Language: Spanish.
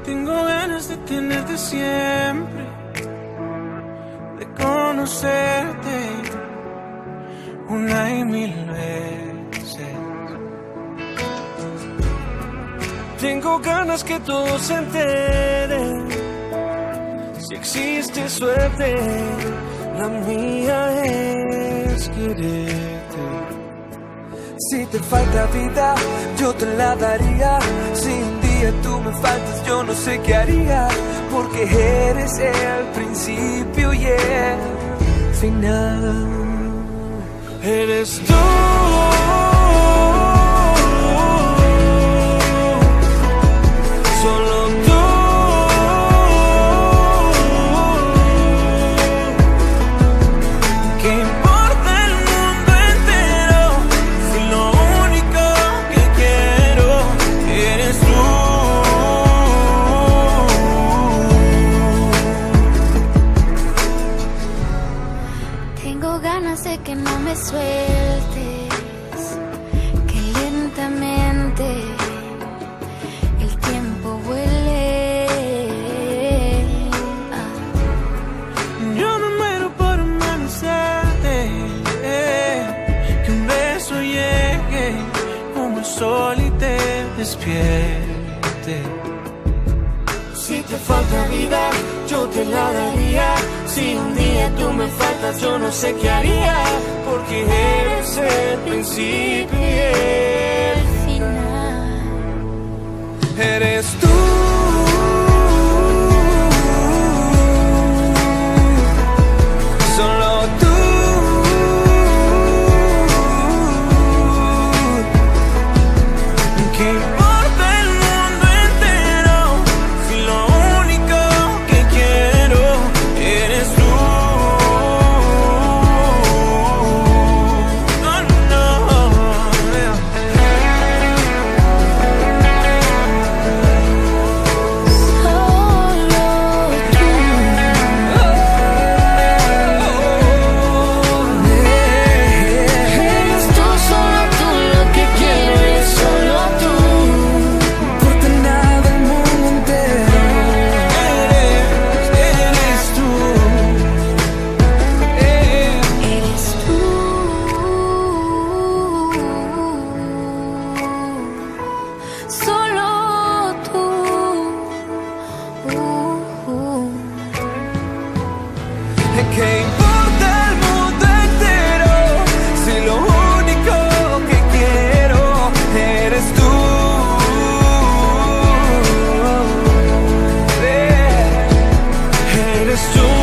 Tengo ganas de tenerte siempre, de conocerte una y mil veces. Tengo ganas que todos se enteren. Si existe suerte, la mía es quererte. Si te falta vida, yo te la daría. Si un día tú me faltas, yo no sé qué haría. Porque eres el principio y el final. Eres tú. Solo tú. ¿Qué importa el mundo entero si lo único que quiero eres tú? Tengo ganas de que no me sueltes, que lentamente el tiempo vuele. Yo me muero por amanecerte, que un beso llegue como el sol y te despierte. Si te falta vida, yo te la daría. Si un día tú me faltas, yo no sé qué haría. Porque eres el principio y el Final. Eres tú. Solo tú. ¿qué importa el mundo entero si lo único que quiero eres tú? Oh, no. Eres tú, solo tú, lo que quiero es solo tú. Por nada del mundo entero. Eres tú. Eres tú. Solo tú. ¿Qué importa el mundo entero si lo único que quiero eres tú? Eres tú.